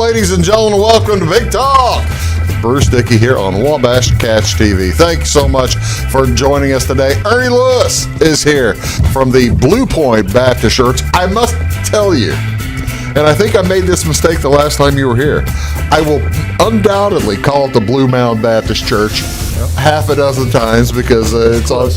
ladies and gentlemen. Welcome to Big Talk. Bruce Dickey here on Wabash Catch TV. Thanks so much for joining us today. Ernie Lewis is here from the Blue Point Baptist Church. I must tell you, and I think I made this mistake the last time you were here, I will undoubtedly call it the Blue Mound Baptist Church half a dozen times because it's on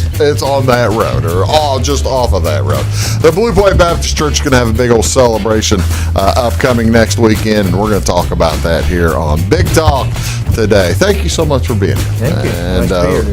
that road or just off of that road. The Blue Point Baptist Church is going to have a big old celebration upcoming next weekend, and we're going to talk about that here on Big Talk today. Thank you so much for being here. Thank you. And Nice to be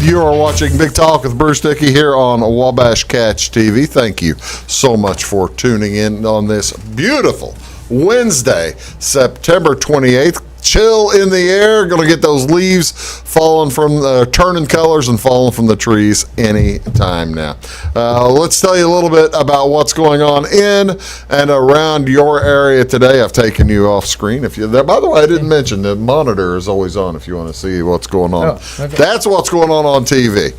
here. you are watching Big Talk with Bruce Dickey here on Wabash Catch TV. Thank you so much for tuning in on this beautiful Wednesday, September 28th. Chill in the air. Going to get those leaves falling from turning colors and falling from the trees any time now. Let's tell you a little bit about what's going on in and around your area today. I've taken you off screen. If you there, by the way, I didn't mention the monitor is always on if you want to see what's going on. Oh, okay. That's what's going on TV.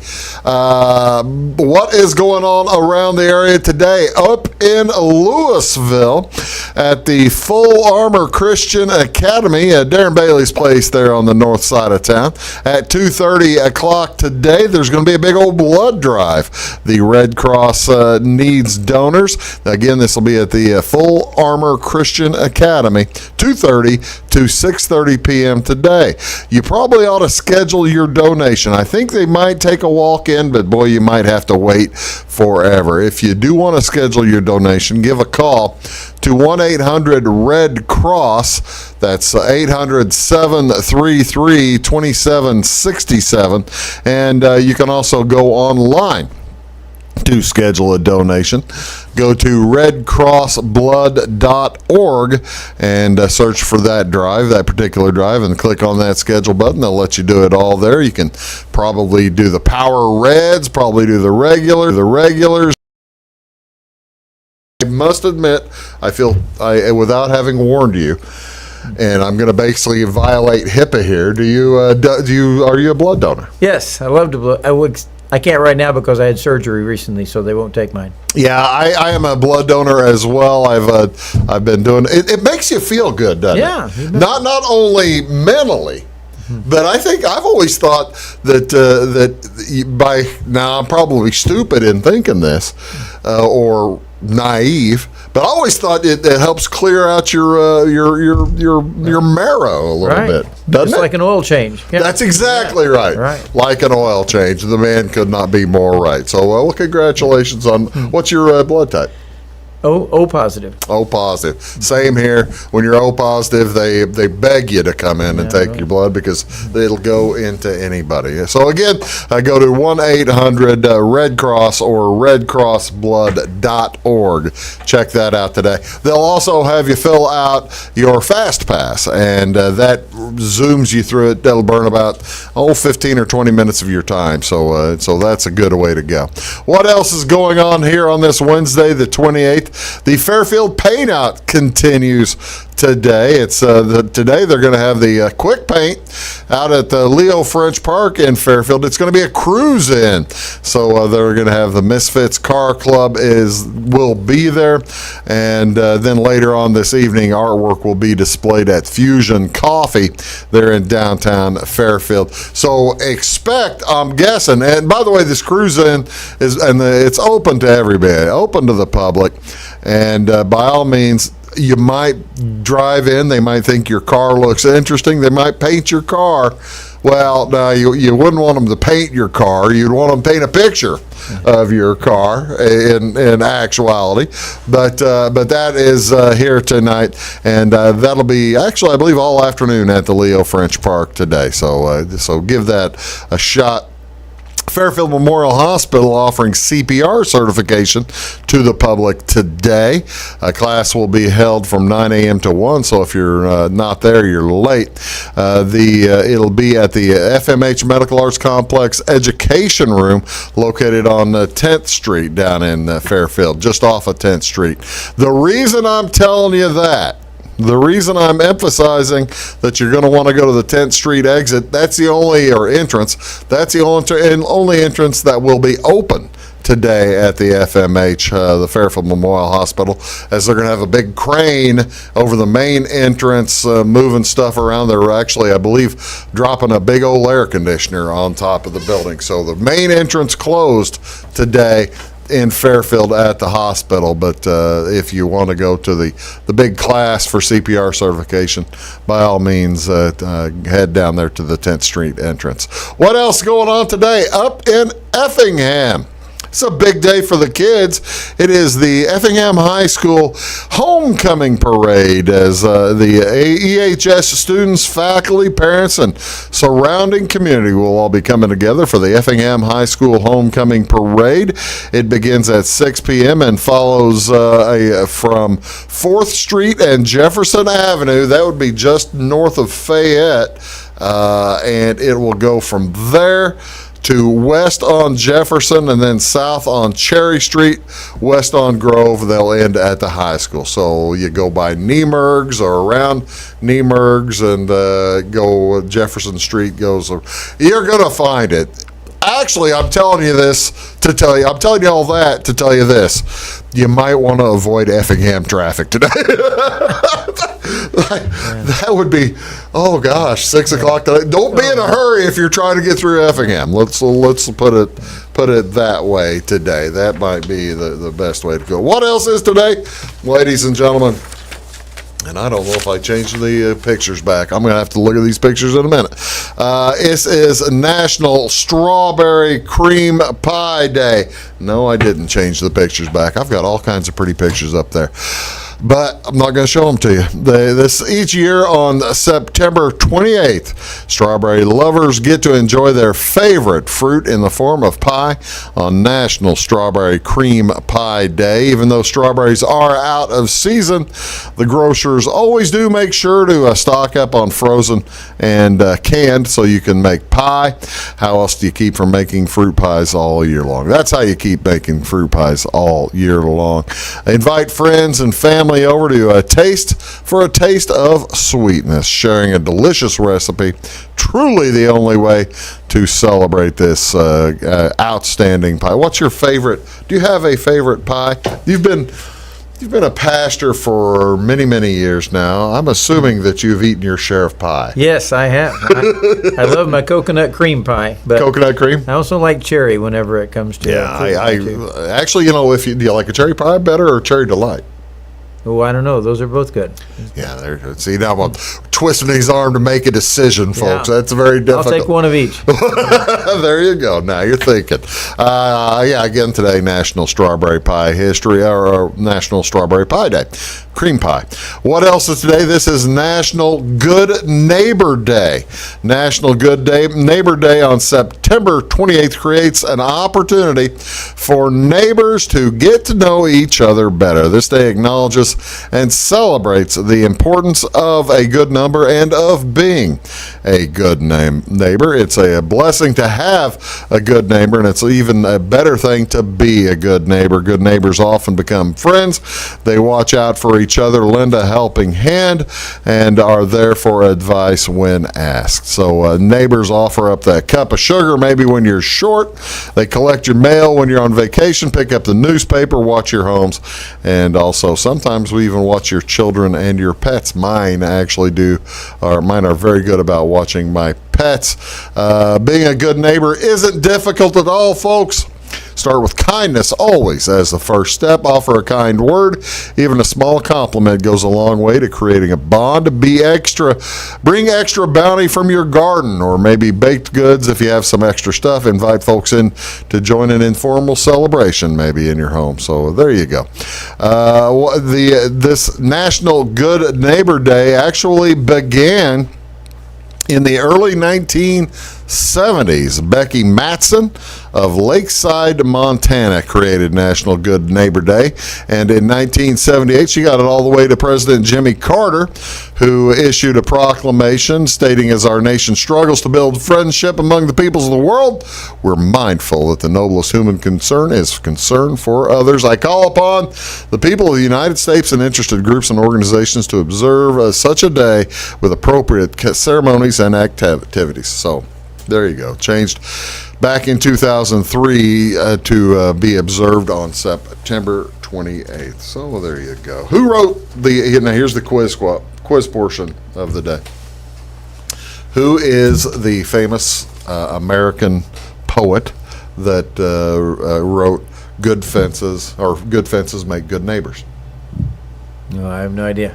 What is going on around the area today? Up in Louisville at the Full Armor Christian Academy at Darren Bailey's place there on the north side of town. At 2:30 o'clock today, there's going to be a big old blood drive. The Red Cross needs donors. Again, this will be at the Full Armor Christian Academy, 2:30 to 6:30 p.m. today. You probably ought to schedule your donation. I think they might take a walk-in, but boy, you might have to wait forever. If you do want to schedule your donation, give a call to 1-800-RED-CROSS. That's 800-733-2767. And you can also go online to schedule a donation. Go to redcrossblood.org and search for that particular drive, and click on that schedule button. They'll let you do it all there. You can probably do the Power Reds, probably do the regulars. I must admit, I feel, without having warned you, and I'm going to basically violate HIPAA here. Are you a blood donor? Yes, I love to blood. I can't right now because I had surgery recently, so they won't take mine. Yeah, I am a blood donor as well. I've been doing it. It makes you feel good, doesn't it? Yeah. Not only mentally, but I think I've always thought that by now I'm probably stupid in thinking this or naive, but I always thought it helps clear out your marrow a little bit. Doesn't It's it? like an oil change. Yeah. That's exactly right. Right. Like an oil change. The man could not be more right. So, well, congratulations on what's your blood type? O positive. O positive. Same here. When you're O positive, they beg you to come in and take your blood because it'll go into anybody. So again, go to 1-800-RED-CROSS or redcrossblood.org. Check that out today. They'll also have you fill out your Fast Pass, and that zooms you through it. That'll burn about 15 or 20 minutes of your time. So that's a good way to go. What else is going on here on this Wednesday, the 28th? The Fairfield Paint Out continues today. It's today they're going to have the quick paint out at the Leo French Park in Fairfield. It's going to be a cruise in, so they're going to have the Misfits Car Club will be there, and then later on this evening, artwork will be displayed at Fusion Coffee there in downtown Fairfield. So expect, I'm guessing, and by the way, this cruise in it's open to everybody, open to the public, and by all means, you might drive in. They might think your car looks interesting. They might paint your car. Well, no, you wouldn't want them to paint your car. You'd want them to paint a picture of your car in actuality. But that is here tonight, and that'll be actually, I believe, all afternoon at the Leo French Park today. So give that a shot. Fairfield Memorial Hospital offering CPR certification to the public today. A class will be held from 9 a.m. to 1, so if you're not there, you're late. It'll be at the FMH Medical Arts Complex Education Room located on 10th Street down in Fairfield, just off of 10th Street. The reason I'm telling you that, the reason I'm emphasizing that you're going to want to go to the 10th Street exit, that's the only entrance that will be open today at the FMH, the Fairfield Memorial Hospital, as they're going to have a big crane over the main entrance, moving stuff around. They're actually, I believe, dropping a big old air conditioner on top of the building. So the main entrance closed today in Fairfield at the hospital, but if you want to go to the big class for CPR certification, by all means, head down there to the 10th Street entrance. What else going on today up in Effingham? It's a big day for the kids. It is the Effingham High School Homecoming Parade as the EHS students, faculty, parents, and surrounding community will all be coming together for the Effingham High School Homecoming Parade. It begins at 6 p.m. and follows from 4th Street and Jefferson Avenue. That would be just north of Fayette, and it will go from there to west on Jefferson and then south on Cherry Street, west on Grove. They'll end at the high school. So you go by Niemergs or around Niemergs and go Jefferson Street goes. You're going to find it. Actually, I'm telling you this to tell you. I'm telling you all that to tell you this. You might want to avoid Effingham traffic today. That would be, oh gosh, 6 o'clock today. Don't be in a hurry if you're trying to get through Effingham. Let's put it that way today. That might be the best way to go. What else is today, ladies and gentlemen? And I don't know if I changed the pictures back. I'm going to have to look at these pictures in a minute. This is National Strawberry Cream Pie Day. No, I didn't change the pictures back. I've got all kinds of pretty pictures up there, but I'm not going to show them to you. This each year on September 28th, strawberry lovers get to enjoy their favorite fruit in the form of pie on National Strawberry Cream Pie Day. Even though strawberries are out of season, the grocers always do make sure to stock up on frozen and canned so you can make pie. How else do you keep from making fruit pies all year long? That's how you keep making fruit pies all year long. Invite friends and family over to a taste of sweetness, sharing a delicious recipe. Truly the only way to celebrate this outstanding pie. What's your favorite? Do you have a favorite pie? You've been a pastor for many, many years now. I'm assuming that you've eaten your share of pie. Yes, I have. I love my coconut cream pie. But coconut cream? I also like cherry whenever it comes to I actually, do you like a cherry pie better or cherry delight? Oh, I don't know. Those are both good. Yeah, see, now I'm twisting his arm to make a decision, folks. Yeah. That's very difficult. I'll take one of each. There you go. Now you're thinking. Again today, National Strawberry Pie History, or National Strawberry Pie Day. Cream pie. What else is today? This is National Good Neighbor Day. National Good Neighbor Day on September 28th creates an opportunity for neighbors to get to know each other better. This day acknowledges and celebrates the importance of a good number and of being a good neighbor. It's a blessing to have a good neighbor, and it's even a better thing to be a good neighbor. Good neighbors often become friends. They watch out for each other, lend a helping hand, and are there for advice when asked. So neighbors offer up that cup of sugar maybe when you're short. They collect your mail when you're on vacation, pick up the newspaper, watch your homes, and also sometimes we even watch your children and your pets. Mine are very good about watching my pets. Being a good neighbor isn't difficult at all, folks. Start with kindness always as the first step. Offer a kind word. Even a small compliment goes a long way to creating a bond. Bring extra bounty from your garden, or maybe baked goods if you have some extra stuff. Invite folks in to join an informal celebration maybe in your home. So there you go. This National Good Neighbor Day actually began in the early 1970s. Becky Matson of Lakeside, Montana created National Good Neighbor Day, and in 1978 she got it all the way to President Jimmy Carter, who issued a proclamation stating, as our nation struggles to build friendship among the peoples of the world, we're mindful that the noblest human concern is concern for others. I call upon the people of the United States and interested groups and organizations to observe such a day with appropriate ceremonies and activities. So There you go. Changed back in 2003 to be observed on September 28th. So there you go. Who wrote now here's the quiz portion of the day. Who is the famous American poet that wrote Good Fences Make Good Neighbors? No, I have no idea.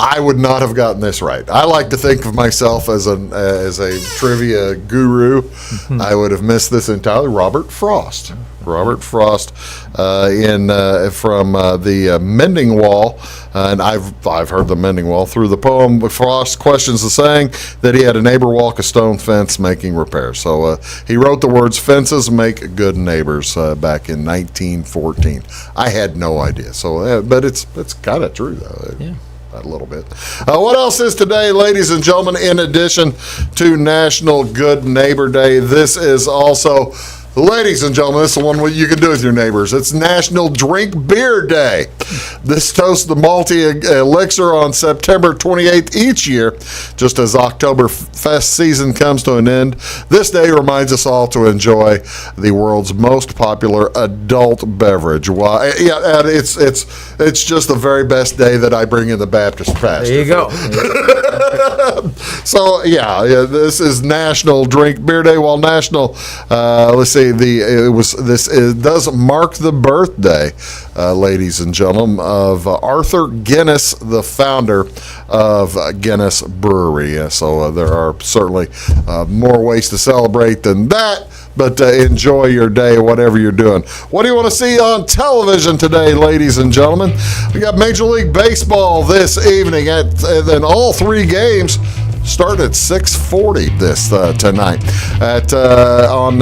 I would not have gotten this right. I like to think of myself as a trivia guru. I would have missed this entirely. Robert Frost. Robert Frost from the Mending Wall, and I've heard the Mending Wall through the poem. Frost questions the saying that he had a neighbor walk a stone fence making repairs. So he wrote the words "fences make good neighbors" back in 1914. I had no idea. So, but it's kind of true though. Yeah. A little bit. What else is today, ladies and gentlemen, in addition to National Good Neighbor Day? This is also, ladies and gentlemen, this is the one you can do with your neighbors. It's National Drink Beer Day. This toasts the malty elixir on September 28th each year, just as Oktoberfest season comes to an end. This day reminds us all to enjoy the world's most popular adult beverage. Well, yeah, and it's just the very best day that I bring in the Baptist pastor. There you go. So yeah, this is National Drink Beer Day. While National, let's see, it does mark the birthday, ladies and gentlemen, of Arthur Guinness, the founder of Guinness Brewery. So there are certainly more ways to celebrate than that. But enjoy your day, whatever you're doing. What do you want to see on television today, ladies and gentlemen? We got Major League Baseball this evening, and all three games start at 6:40 tonight on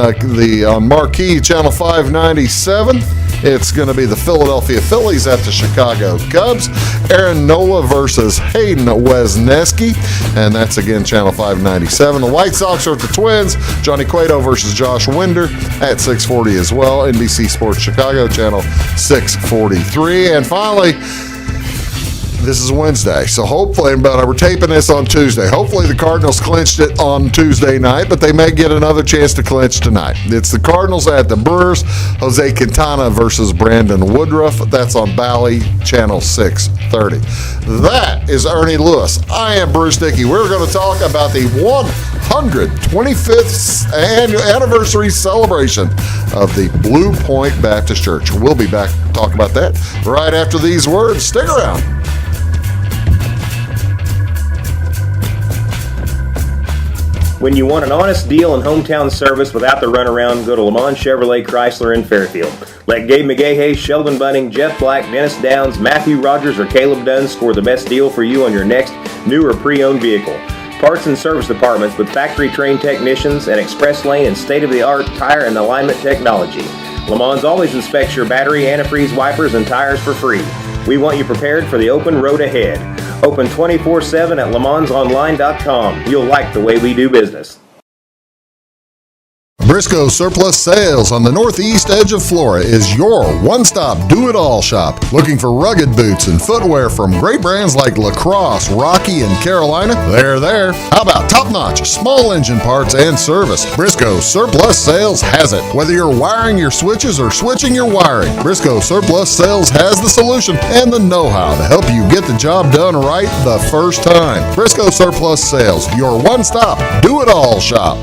Marquee Channel 597. It's going to be the Philadelphia Phillies at the Chicago Cubs. Aaron Nola versus Hayden Wesneski, and that's again Channel 597. The White Sox are at the Twins. Johnny Cueto versus Josh Winder at 6:40 as well. NBC Sports Chicago, Channel 643. And finally, this is Wednesday, so hopefully, but we're taping this on Tuesday. Hopefully the Cardinals clinched it on Tuesday night, but they may get another chance to clinch tonight. It's the Cardinals at the Brewers. Jose Quintana versus Brandon Woodruff. That's on Bally, Channel 630. That is Ernie Lewis. I am Bruce Dickey. We're going to talk about the 125th anniversary celebration of the Blue Point Baptist Church. We'll be back to talk about that right after these words. Stick around. When you want an honest deal and hometown service without the runaround, go to Lamont Chevrolet Chrysler in Fairfield. Let Gabe McGahey, Sheldon Bunning, Jeff Black, Dennis Downs, Matthew Rogers, or Caleb Dunn score the best deal for you on your next new or pre-owned vehicle. Parts and service departments with factory-trained technicians and express lane and state-of-the-art tire and alignment technology. Lamont always inspects your battery, antifreeze, wipers, and tires for free. We want you prepared for the open road ahead. Open 24/7 at LeMansOnline.com. You'll like the way we do business. Briscoe Surplus Sales on the northeast edge of Flora is your one-stop do-it-all shop. Looking for rugged boots and footwear from great brands like Lacrosse, Rocky, and Carolina? They're there. How about top-notch small engine parts and service? Briscoe Surplus Sales has it. Whether you're wiring your switches or switching your wiring, Briscoe Surplus Sales has the solution and the know-how to help you get the job done right the first time. Briscoe Surplus Sales, your one-stop do-it-all shop.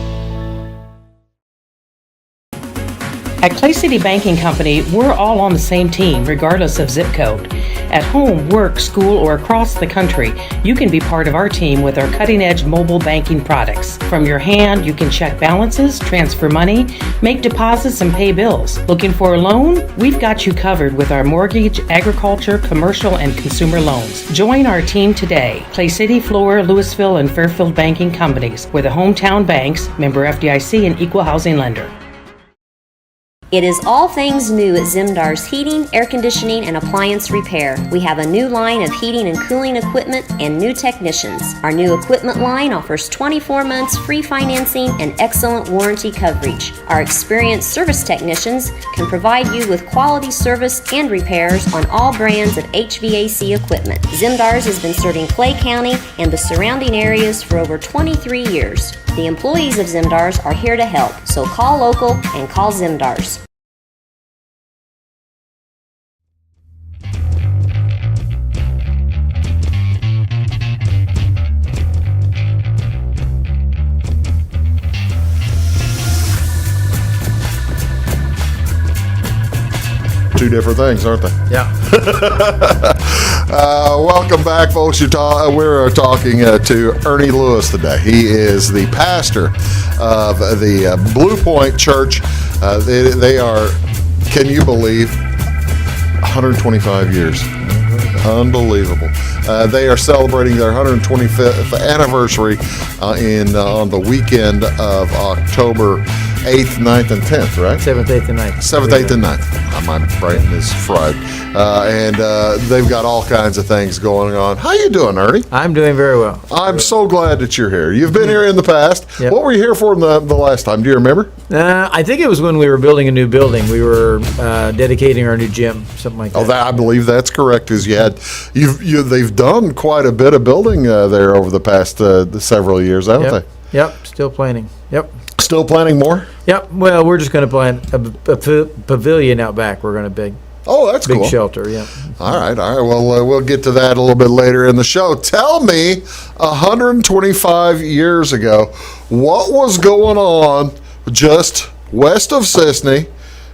At Clay City Banking Company, we're all on the same team, regardless of zip code. At home, work, school, or across the country, you can be part of our team with our cutting-edge mobile banking products. From your hand, you can check balances, transfer money, make deposits, and pay bills. Looking for a loan? We've got you covered with our mortgage, agriculture, commercial, and consumer loans. Join our team today. Clay City, Flora, Louisville, and Fairfield Banking Companies. We're the hometown banks, member FDIC, and equal housing lender. It is all things new at Zimdar's Heating, Air Conditioning, and Appliance Repair. We have a new line of heating and cooling equipment and new technicians. Our new equipment line offers 24 months free financing and excellent warranty coverage. Our experienced service technicians can provide you with quality service and repairs on all brands of HVAC equipment. Zimdar's has been serving Clay County and the surrounding areas for over 23 years. The employees of Zimdar's are here to help, so call local and call Zimdar's. Two different things, aren't they? Yeah. Welcome back, folks. We're talking to Ernie Lewis today. He is the pastor of the Blue Point Church. They are, can you believe, 125 years. Unbelievable. They are celebrating their 125th anniversary on the weekend of October 8th, 9th, and 10th, right? 7th, 8th, and 9th. 7th, 8th, and 9th. My brain is fried. And they've got all kinds of things going on. How you doing, Ernie? I'm doing very well. I'm so glad that you're here. You've been here in the past. Yep. What were you here for the last time? Do you remember? I think it was when we were building a new building. We were dedicating our new gym, something like that. Oh, I believe that's correct. Because they've done quite a bit of building there over the past several years, haven't they? Yep, still planning. Yep. Still planning more? Yep. Well, we're just going to plant a pavilion out back. We're going to Oh, that's big cool. shelter. Yeah. All right. Well, we'll get to that a little bit later in the show. Tell me, 125 years ago, what was going on just west of Cisne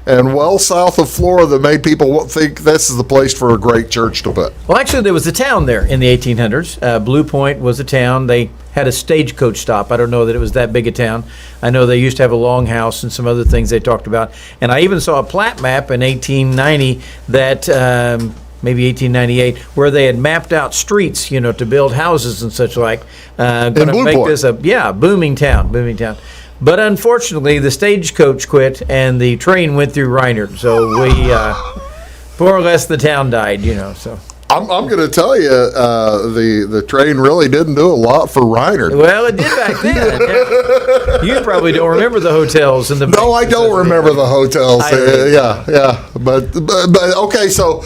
and well south of Florida that made people think this is the place for a great church to put? Well, actually, there was a town there in the 1800s. Blue Point was a town. They had a stagecoach stop. I don't know that it was that big a town. I know they used to have a longhouse and some other things they talked about. And I even saw a plat map in 1890 that maybe 1898, where they had mapped out streets, to build houses and such like. Going to make this booming town. But unfortunately, the stagecoach quit and the train went through Reinert. So we, more or less, the town died, so. I'm going to tell you, the train really didn't do a lot for Reinert. Well, it did back then. Yeah. You probably don't remember the hotels and the. No, I don't remember the hotels. Yeah. But okay. So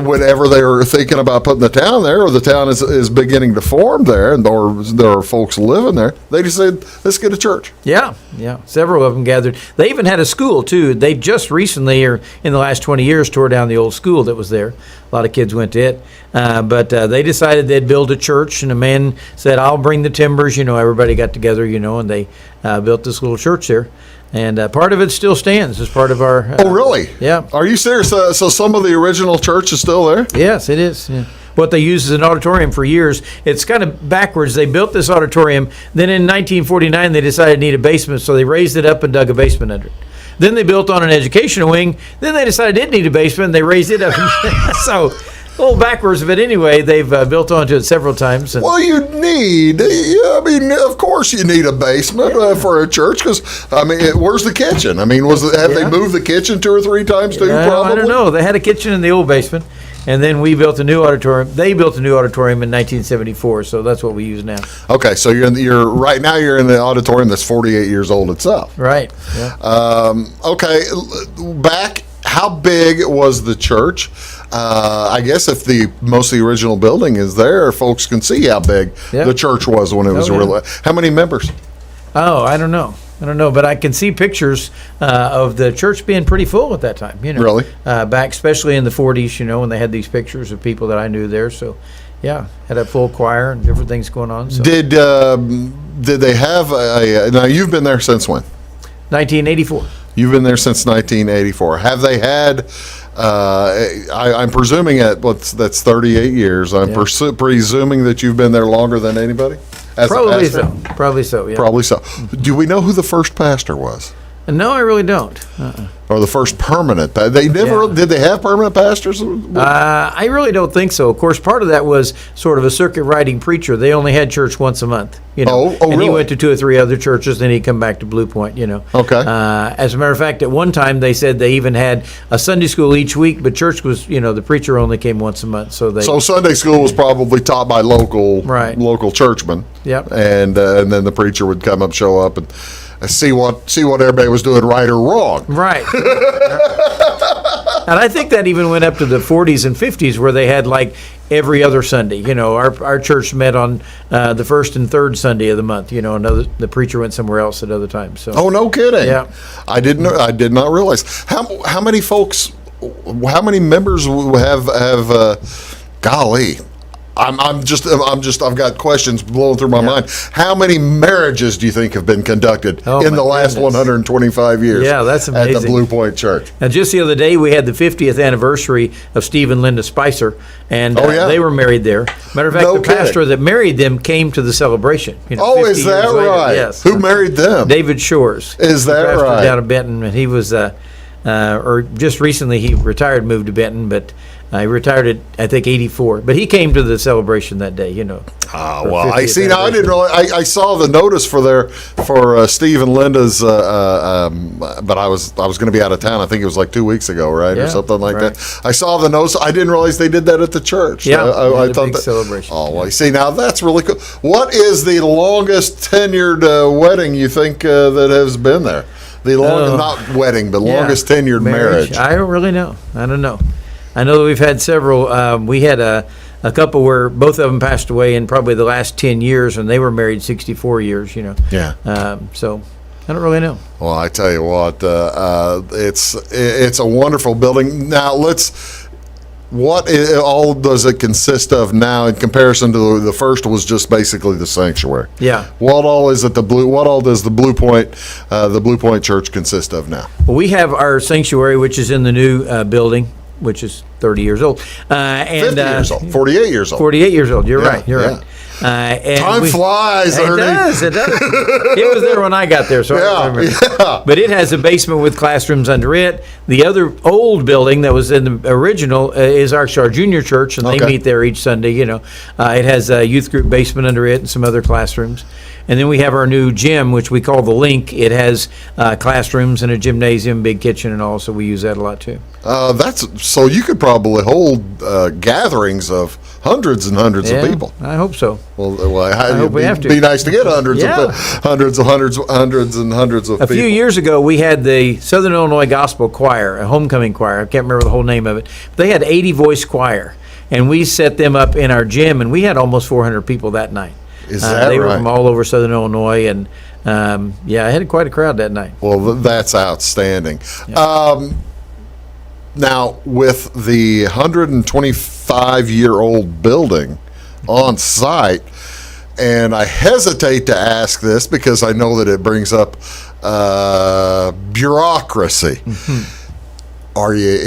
whenever they were thinking about putting the town there, or the town is beginning to form there, and there are folks living there, they just said, let's get a church. Yeah. Several of them gathered. They even had a school too. They just recently, or in the last 20 years, tore down the old school that was there. A lot of kids went to it. But they decided they'd build a church, and a man said, I'll bring the timbers. Everybody got together, and they built this little church there. And part of it still stands as part of our... oh, really? Yeah. Are you serious? So some of the original church is still there? Yes, it is. Yeah. What they used as an auditorium for years. It's kind of backwards. They built this auditorium. Then in 1949, they decided to need a basement, so they raised it up and dug a basement under it. Then they built on an educational wing. Then they decided it didn't need a basement, and they raised it up. So, a little backwards, but anyway, they've built onto it several times. Well, of course you need a basement for a church, because, where's the kitchen? Have they moved the kitchen 2 or 3 times too, probably? I don't know. They had a kitchen in the old basement, and then we built a new auditorium. They built a new auditorium in 1974, so that's what we use now. Okay, so right now you're in the auditorium that's 48 years old itself. Right. Yeah. Okay, back, how big was the church? I guess if most of the original building is there, folks can see how big the church was when it was real. How many members? Oh, I don't know, but I can see pictures of the church being pretty full at that time. Really? Back, especially in the 40s, when they had these pictures of people that I knew there. So, yeah, had a full choir and different things going on. So. Did they have now you've been there since when? 1984. You've been there since 1984. Have they had? I'm presuming that's 38 years. I'm presuming that you've been there longer than anybody. Probably so. Yeah. Probably so. Do we know who the first pastor was? No, I really don't. Or the first permanent? They never did. They have permanent pastors? I really don't think so. Of course, part of that was sort of a circuit riding preacher. They only had church once a month, you know. Oh, and really? he went to 2 or 3 other churches, then he'd come back to Blue Point, you know. Okay. As a matter of fact, at one time they said they even had a Sunday school each week, but church was, you know, the preacher only came once a month. So Sunday school was probably taught by local churchmen. Yep. And then the preacher would come up, show up, and see what everybody was doing right or wrong. Right. And I think that even went up to the 40s and 50s where they had like every other Sunday. You know, our church met on the first and third Sunday of the month. You know, the preacher went somewhere else at other times. So. Oh, no kidding. Yeah. I did not realize how many folks, how many members have golly. I've got questions blowing through my mind. How many marriages do you think have been conducted in the last 125 years? Yeah, that's amazing. At the Blue Point Church. Now, just the other day, we had the 50th anniversary of Steve and Linda Spicer, and they were married there. Matter of fact, pastor that married them came to the celebration. You know, is that right? Yes. Who married them? David Shores. Is that pastor right? Down in Benton, and he was, or just recently he retired, moved to Benton, but he retired at, I think, 84. But he came to the celebration that day, you know. Well, I see. Now, I didn't really. I saw the notice for Steve and Linda's, but I was going to be out of town. I think it was like 2 weeks ago, right, or something like that. I saw the notice. I didn't realize they did that at the church. Yeah, I thought big celebration. Oh, well, see, now that's really cool. What is the longest tenured wedding you think that has been there? The longest, not wedding, but longest tenured marriage. I don't really know. I don't know. I know that we've had several. We had a couple where both of them passed away in probably the last 10 years, and they were married 64 years, you know. Yeah. So I don't really know. Well, I tell you what, it's a wonderful building. Now, what all does it consist of now in comparison to the first was just basically the sanctuary? Yeah. What all is it what all does the Blue Point Church consist of now? Well, we have our sanctuary, which is in the new building, which is 30 years old. 50 years old, 48 years old. 48 years old, you're right. And time flies, Ernie. It does. It was there when I got there, so I remember. Yeah. But it has a basement with classrooms under it. The other old building that was in the original is our junior church, and they meet there each Sunday, you know. It has a youth group basement under it and some other classrooms. And then we have our new gym, which we call the Link. It has classrooms and a gymnasium, big kitchen and all, so we use that a lot too. So you could probably hold gatherings of hundreds and hundreds of people. I hope so. Well, I hope we have to. Be nice to get hundreds and hundreds of people. A few years ago, we had the Southern Illinois Gospel Choir, a homecoming choir. I can't remember the whole name of it. But they had 80-voice choir, and we set them up in our gym, and we had almost 400 people that night. Is that they right? were from all over Southern Illinois, and I had quite a crowd that night. Well, that's outstanding. Yeah. Now, with the 125-year-old building on site, and I hesitate to ask this because I know that it brings up bureaucracy. Mm-hmm. Are you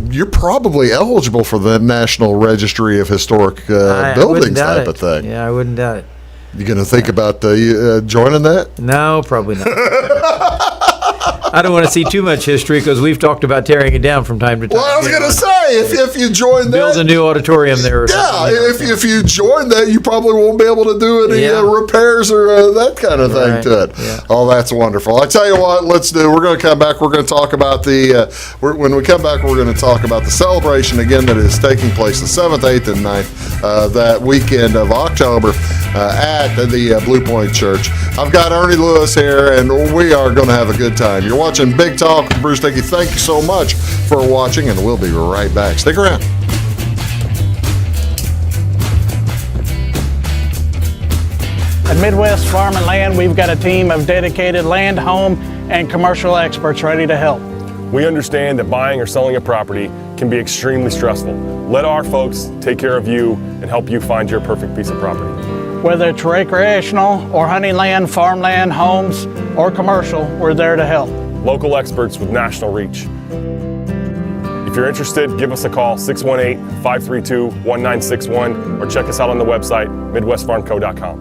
you're probably eligible for the National Registry of Historic Buildings type of thing. Yeah, I wouldn't doubt it. You going to think about joining that? No, probably not. I don't want to see too much history because we've talked about tearing it down from time to time. Well, I was going to say, if you join that, build a new auditorium there. Or something. If you join that, you probably won't be able to do any repairs or that kind of thing to it. Yeah. Oh, that's wonderful. I tell you what, we're going to come back. We're going to talk about when we come back, we're going to talk about the celebration again that is taking place the 7th, 8th, and 9th, that weekend of October at the Blue Point Church. I've got Ernie Lewis here, and we are going to have a good time. You're watching Big Talk with Bruce Dickey. Thank you so much for watching, and we'll be right back. Stick around. At Midwest Farm and Land, we've got a team of dedicated land, home, and commercial experts ready to help. We understand that buying or selling a property can be extremely stressful. Let our folks take care of you and help you find your perfect piece of property. Whether it's recreational or hunting land, farmland, homes, or commercial, we're there to help. Local experts with national reach. If you're interested, give us a call, 618-532-1961, or check us out on the website, midwestfarmco.com.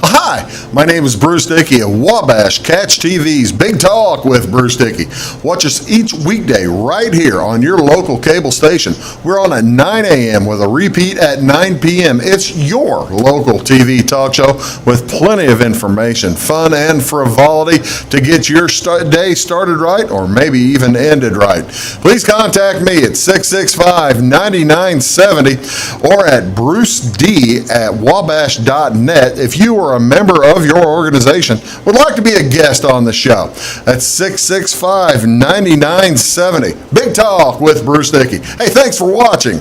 Hi, my name is Bruce Dickey of Wabash Catch TV's Big Talk with Bruce Dickey. Watch us each weekday right here on your local cable station. We're on at 9 a.m. with a repeat at 9 p.m. It's your local TV talk show with plenty of information, fun, and frivolity to get your day started right or maybe even ended right. Please contact me at 665-9970 or at bruced@wabash.net if you are a member of your organization would like to be a guest on the show. That's 665-9970. Big Talk with Bruce Dickey. Hey, thanks for watching.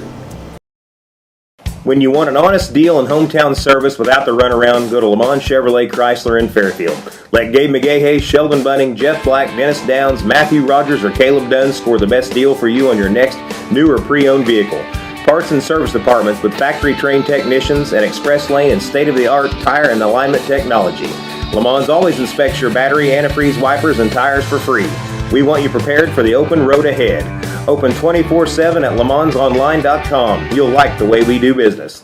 When you want an honest deal and hometown service without the runaround, go to Lamont Chevrolet Chrysler in Fairfield. Let Gabe McGahey, Sheldon Bunning, Jeff Black, Dennis Downs, Matthew Rogers, or Caleb Dunn score the best deal for you on your next new or pre-owned vehicle. Parts and service departments with factory-trained technicians and express lane and state-of-the-art tire and alignment technology. Lamont always inspects your battery, antifreeze, wipers, and tires for free. We want you prepared for the open road ahead. Open 24/7 at LaMonsOnline.com. You'll like the way we do business.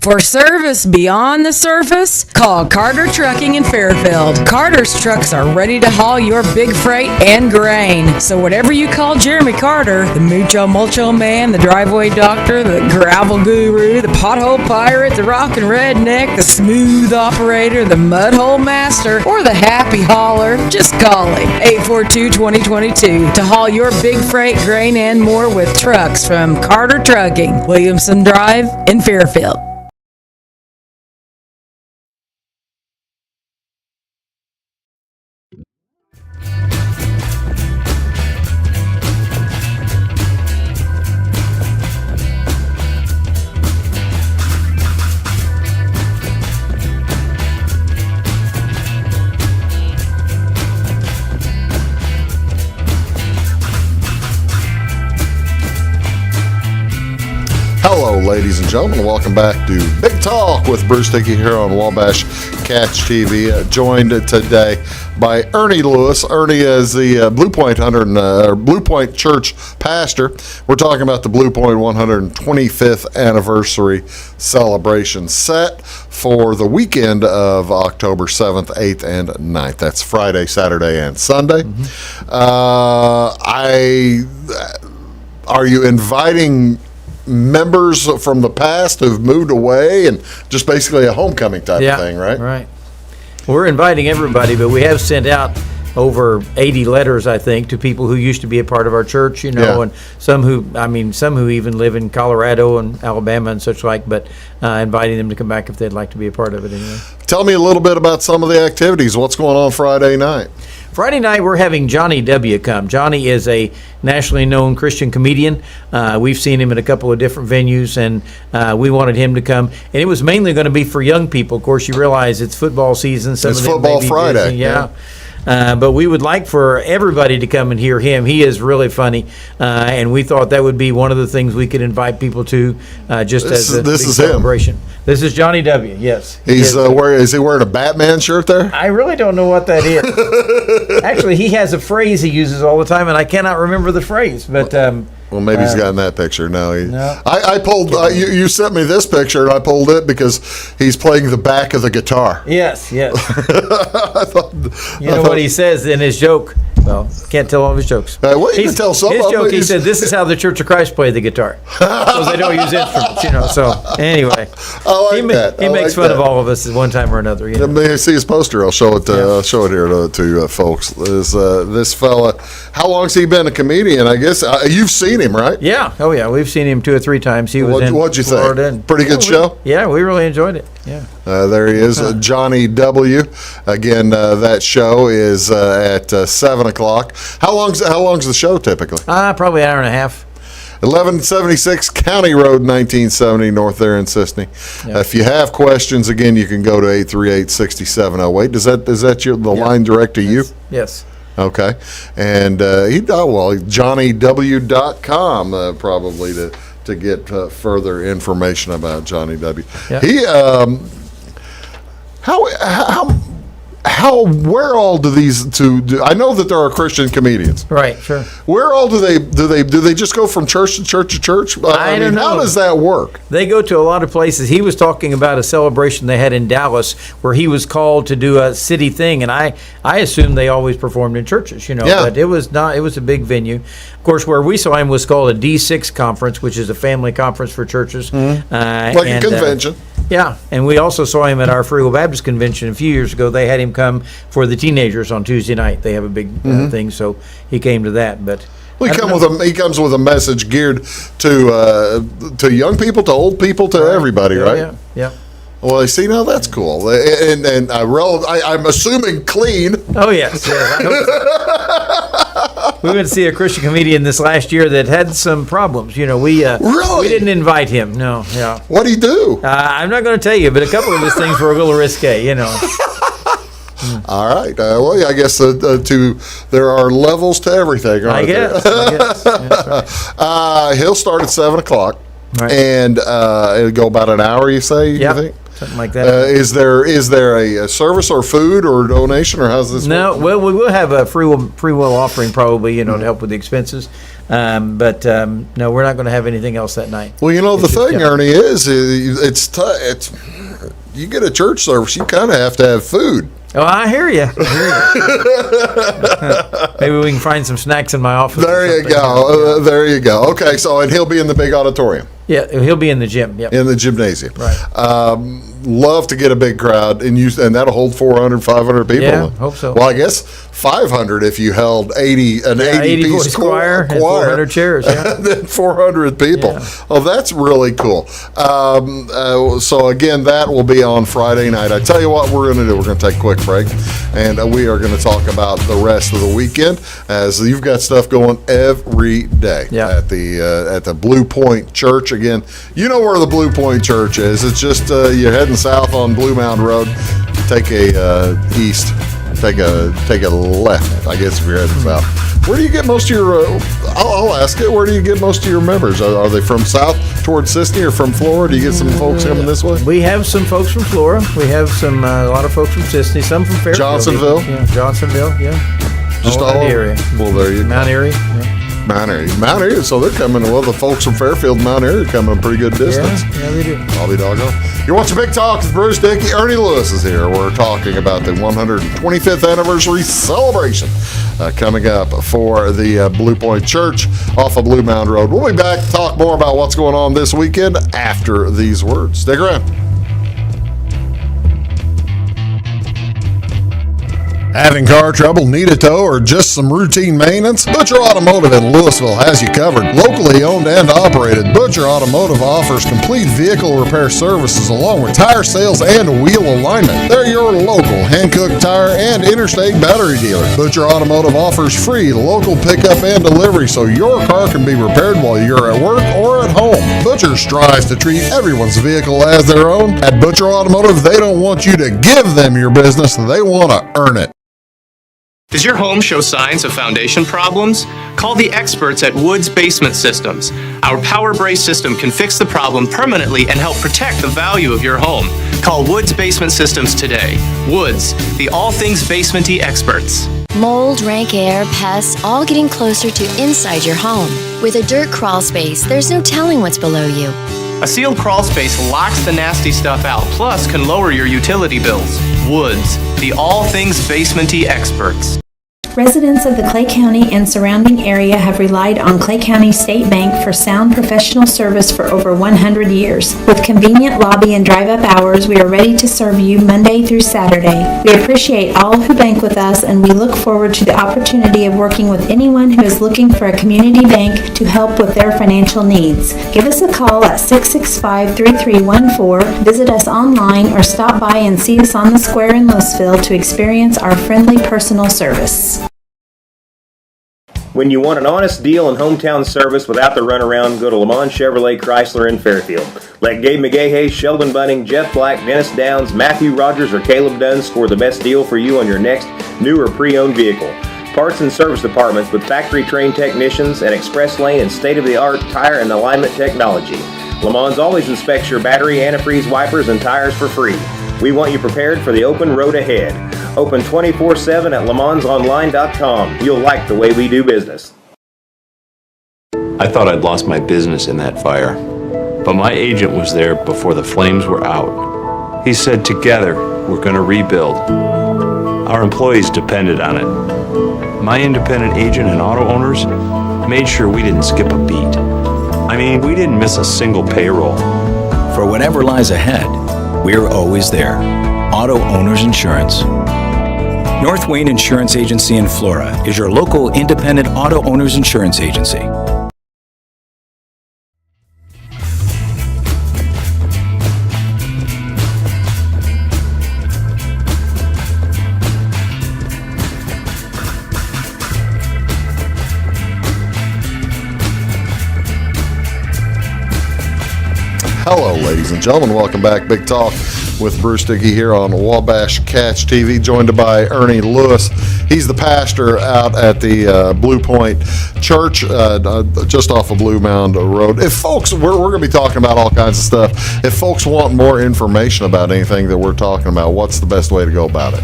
For service beyond the surface, call Carter Trucking in Fairfield. Carter's trucks are ready to haul your big freight and grain. So whatever you call Jeremy Carter, the Mucho Mulcho Man, the driveway doctor, the gravel guru, the pothole pirate, the rockin' redneck, the smooth operator, the mudhole master, or the happy hauler, just call him. 842-2022 to haul your big freight, grain, and more with trucks from Carter Trucking, Williamson Drive in Fairfield. Hello, ladies and gentlemen. Welcome back to Big Talk with Bruce Dickey here on Wabash Catch TV. Joined today by Ernie Lewis. Ernie is the Blue Point Blue Point Church pastor. We're talking about the Blue Point 125th anniversary celebration set for the weekend of October 7th, 8th, and 9th. That's Friday, Saturday, and Sunday. Are you inviting members from the past who've moved away and just basically a homecoming type of thing, right? Right. We're inviting everybody, but we have sent out over 80 letters, I think, to people who used to be a part of our church, and some who even live in Colorado and Alabama and such like, but inviting them to come back if they'd like to be a part of it anyway. Tell me a little bit about some of the activities. What's going on Friday night? Friday night, we're having Johnny W. come. Johnny is a nationally known Christian comedian. We've seen him at a couple of different venues, and we wanted him to come. And it was mainly going to be for young people. Of course, you realize it's football season. It's football Friday. Yeah. But we would like for everybody to come and hear him. He is really funny, and we thought that would be one of the things we could invite people to, just as a big celebration. This is Johnny W. Yes, is he wearing a Batman shirt there? I really don't know what that is. Actually, he has a phrase he uses all the time, and I cannot remember the phrase. But well, maybe he's gotten that picture. No. I pulled. You sent me this picture, and I pulled it because he's playing the back of the guitar. Yes. I thought. What he says in his joke. Well, can't tell all of his jokes. You can tell some his of them. joke, he said, "This is how the Church of Christ play the guitar." Because they don't use instruments, So anyway, he makes fun of all of us at one time or another. Let me see his poster. I'll show it. Show it here to folks. This fella? How long's he been a comedian? I guess you've seen him, right? Yeah. Oh yeah, we've seen him 2 or 3 times. He was in What'd you Florida think? Pretty good show. Yeah, we really enjoyed it. Yeah. There he is, Johnny W. Again, that show is at 7 o'clock. How long's the show typically? Probably an hour and a half. 1176 County Road, 1970 North there in Cisne. If you have questions, again, you can go to 838-6708. Is that the line direct to you? Yes. Okay. And JohnnyW.com probably to get further information about Johnny W. Yeah. He where all do these two do? I know that there are Christian comedians. Right, sure. Where all do they just go from church to church to church? I don't know. How does that work? They go to a lot of places. He was talking about a celebration they had in Dallas where he was called to do a city thing, and I assume they always performed in churches, Yeah. but it was a big venue. Of course, where we saw him was called a D6 conference, which is a family conference for churches. Like a convention. Yeah, and we also saw him at our Free Will Baptist Convention a few years ago. They had him come for the teenagers on Tuesday night. They have a big thing, so he came to that. But Well, he comes with a message geared to young people, to old people, to everybody, right? Yeah. Well, you see, now that's cool, and I'm assuming clean. Oh yes. I hope so. We went to see a Christian comedian this last year that had some problems. We Really? we didn't invite him. No. Yeah. What do you do? I'm not going to tell you, but a couple of his things were a little risque. All right. Well, I guess there are levels to everything. I guess. That's right. He'll start at 7:00, Right. and it'll go about an hour. You say? Yeah. You think? Something like that. Is there a service or food or donation, or how's this? No, work? well, we will have a free will offering probably, to help with the expenses. But no, we're not going to have anything else that night. Well, the It's just- thing, Ernie, is it's you get a church service, you kind of have to have food. Oh, I hear you. Maybe we can find some snacks in my office. There you go. There you go. Okay, so and he'll be in the big auditorium. Yeah, he'll be in the gym. Yep. In the gymnasium. Right. Love to get a big crowd, and that'll hold 400, 500 people. Yeah, hope so. Well, I guess 500 if you held 80 80 piece voice choir and 400 chairs. Yeah. And then 400 people. Yeah. Oh, that's really cool. So again, that will be on Friday night. I tell you what we're going to do. We're going to take a quick break, and we are going to talk about the rest of the weekend, as you've got stuff going every day at the Blue Point Church. Again, you know where the Blue Point Church is. It's just you're heading south on Blue Mound Road. Take a east. Take a left, I guess, if you're heading south. Where do you get most of your? I'll ask it. Where do you get most of your members? Are they from south towards Cisne or from Florida? Do you get some folks coming this way? We have some folks from Florida. We have some a lot of folks from Cisne. Some from Fairfield. Johnsonville? Yeah, Johnsonville. Yeah. Just all the area. Well, there you go. Mount Airy. Yeah. Mount Airy. So they're coming. Well, the folks from Fairfield, Mount Airy, are coming a pretty good distance. Yeah, they do. I'll be doggone. You're watching Big Talk with Bruce Dickey. Ernie Lewis is here. We're talking about the 125th anniversary celebration coming up for the Blue Point Church off of Blue Mound Road. We'll be back to talk more about what's going on this weekend after these words. Stick around. Having car trouble, need a tow, or just some routine maintenance? Butcher Automotive in Louisville has you covered. Locally owned and operated, Butcher Automotive offers complete vehicle repair services along with tire sales and wheel alignment. They're your local Hankook tire and interstate battery dealer. Butcher Automotive offers free local pickup and delivery so your car can be repaired while you're at work or at home. Butcher strives to treat everyone's vehicle as their own. At Butcher Automotive, they don't want you to give them your business, they want to earn it. Does your home show signs of foundation problems? Call the experts at Woods Basement Systems. Our Power Brace system can fix the problem permanently and help protect the value of your home. Call Woods Basement Systems today. Woods, the all things basement-y experts. Mold, rank air, pests, all getting closer to inside your home. With a dirt crawl space, there's no telling what's below you. A sealed crawl space locks the nasty stuff out, plus can lower your utility bills. Woods, the all things basement-y experts. Residents of the Clay County and surrounding area have relied on Clay County State Bank for sound professional service for over 100 years. With convenient lobby and drive-up hours, we are ready to serve you Monday through Saturday. We appreciate all who bank with us, and we look forward to the opportunity of working with anyone who is looking for a community bank to help with their financial needs. Give us a call at 665-3314, visit us online, or stop by and see us on the square in Louisville to experience our friendly personal service. When you want an honest deal and hometown service without the runaround, go to Lamont Chevrolet Chrysler in Fairfield. Let Gabe McGahey, Sheldon Bunning, Jeff Black, Dennis Downs, Matthew Rogers, or Caleb Dunn score the best deal for you on your next new or pre-owned vehicle. Parts and service departments with factory-trained technicians and express lane and state-of-the-art tire and alignment technology. Lamont always inspects your battery, antifreeze, wipers, and tires for free. We want you prepared for the open road ahead. Open 24/7 at LeMansOnline.com. You'll like the way we do business. I thought I'd lost my business in that fire, but my agent was there before the flames were out. He said, together, we're going to rebuild. Our employees depended on it. My independent agent and auto owners made sure we didn't skip a beat. I mean, we didn't miss a single payroll. For whatever lies ahead, we're always there. Auto Owners Insurance. North Wayne Insurance Agency in Flora is your local independent auto owners insurance agency. Hello, ladies and gentlemen. Welcome back. Big Talk with Bruce Dickey here on Wabash Catch TV, joined by Ernie Lewis. He's the pastor out at the Blue Point Church, just off of Blue Mound Road. If folks, we're going to be talking about all kinds of stuff. If folks want more information about anything that we're talking about, what's the best way to go about it?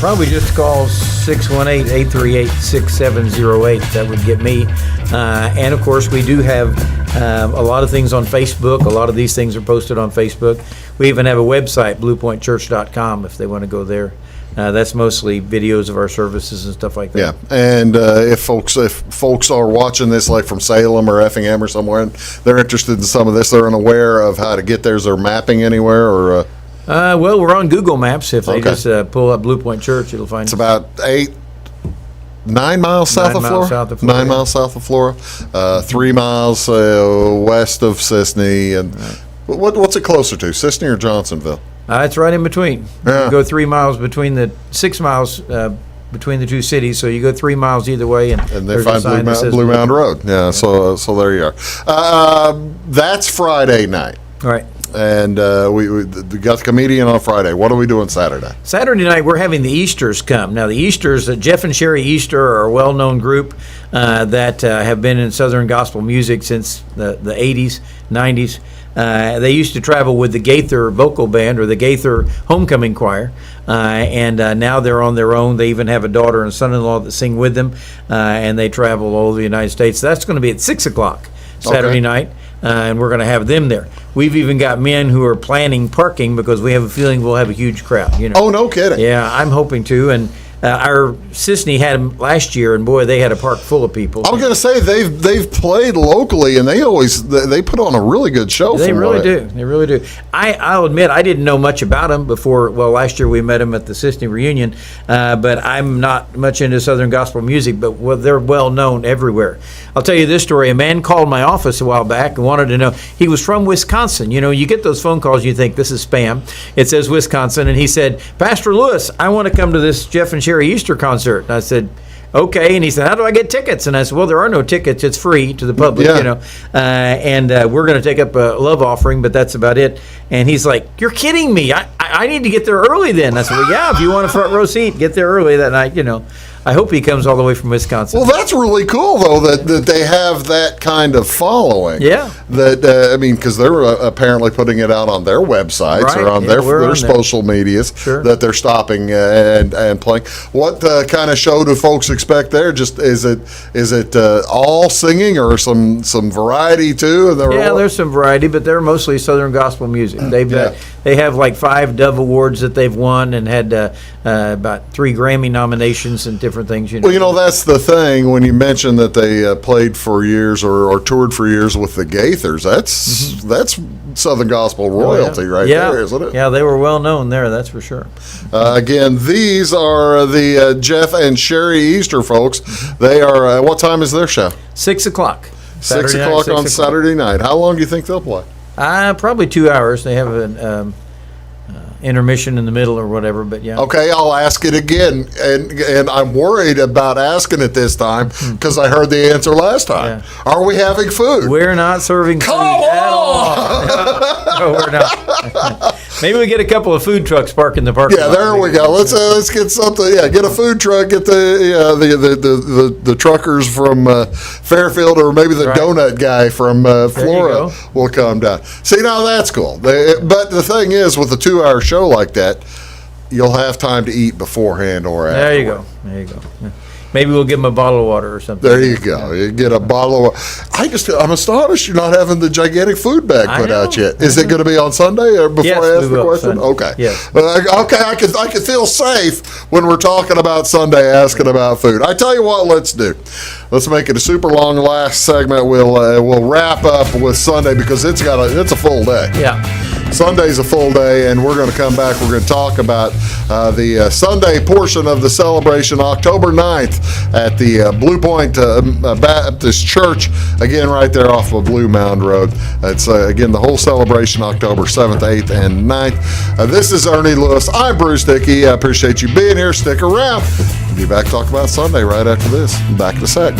Probably just call 618-838-6708. That would get me. And of course, we do have a lot of things on Facebook. A lot of these things are posted on Facebook. We even have a website, bluepointchurch.com, if they want to go there. That's mostly videos of our services and stuff like that. Yeah, and if folks are watching this like from Salem or Effingham or somewhere, and they're interested in some of this, they're unaware of how to get there. Is there mapping anywhere or? Well, we're on Google Maps. If they just pull up Blue Point Church, it'll find. It's about 9 miles south of Flora. 9 miles south of Flora. 3 miles west of Cisne. And what's it closer to, Cisne or Johnsonville? It's right in between. Yeah. You go 3 miles between 6 miles between the two cities, so you go 3 miles either way, and they find Blue Mound Road. Yeah, so there you are. That's Friday night. All right. And we got the comedian on Friday. What are we doing Saturday? Saturday night, we're having the Easters come. Now, the Easters, Jeff and Sherry Easter are a well-known group that have been in Southern gospel music since the 80s, 90s. They used to travel with the Gaither Vocal Band or the Gaither Homecoming Choir, and now they're on their own. They even have a daughter and son-in-law that sing with them, and they travel all over the United States. That's going to be at 6 o'clock Saturday night. And we're going to have them there. We've even got men who are planning parking because we have a feeling we'll have a huge crowd. You know. Oh, no kidding. Yeah, I'm hoping to. And our Cisne had them last year, and boy, they had a park full of people. I was going to say they've played locally, and they put on a really good show. They really do. They really do. I'll admit I didn't know much about them before. Well, last year we met them at the Cisne reunion, but I'm not much into Southern gospel music. But they're well known everywhere. I'll tell you this story. A man called my office a while back and wanted to know. He was from Wisconsin. You know, you get those phone calls, you think this is spam. It says Wisconsin, and he said, Pastor Lewis, I want to come to this Jeff and Sherry Easter concert. And I said, okay. And he said, how do I get tickets? And I said, well, there are no tickets. It's free to the public, you know. And we're going to take up a love offering, but that's about it. And he's like, you're kidding me. I need to get there early then. I said, well, yeah, if you want a front row seat, get there early that night, you know. I hope he comes all the way from Wisconsin. Well, that's really cool, though, that they have that kind of following. Yeah. That I mean, because they're apparently putting it out on their websites or on their social medias that they're stopping and playing. What kind of show do folks expect there? Just is it all singing or some variety too? There's some variety, but they're mostly Southern gospel music. They have like 5 Dove Awards that they've won and had about 3 Grammy nominations and different things. You know. Well, you know, that's the thing when you mention that they played for years or toured for years with the Gaithers. That's Southern gospel royalty there, isn't it? Yeah, they were well known there. That's for sure. Again, these are the Jeff and Sherry Easter folks. They are. What time is their show? 6 o'clock. 6 o'clock on Saturday night. How long do you think they'll play? Probably 2 hours. They have intermission in the middle or whatever. But yeah. Okay, I'll ask it again, and I'm worried about asking it this time because I heard the answer last time. Yeah. Are we having food? We're not serving food at all. No, we're not. Maybe we get a couple of food trucks parked in the parking lot. Yeah, there we go. Let's get something. Yeah, get a food truck. Get the truckers from Fairfield, or maybe the donut guy from Flora will come down. See, now that's cool. But the thing is, with a 2-hour show like that, you'll have time to eat beforehand or after. There you go. Yeah. Maybe we'll give them a bottle of water or something. There you go. You get a bottle of. I'm astonished you're not having the gigantic food bag put out yet. Is it going to be on Sunday or before I ask the question? Sunday. Okay. Yes. Okay. I can feel safe when we're talking about Sunday, asking about food. I tell you what, let's do. Let's make it a super long last segment. We'll wrap up with Sunday because it's a full day. Yeah. Sunday's a full day, and we're going to come back. We're going to talk about the Sunday portion of the celebration, October 9th, at the Blue Point Baptist Church, again, right there off of Blue Mound Road. It's, again, the whole celebration, October 7th, 8th, and 9th. This is Ernie Lewis. I'm Bruce Dickey. I appreciate you being here. Stick around. We'll be back to talk about Sunday right after this. Back in a sec.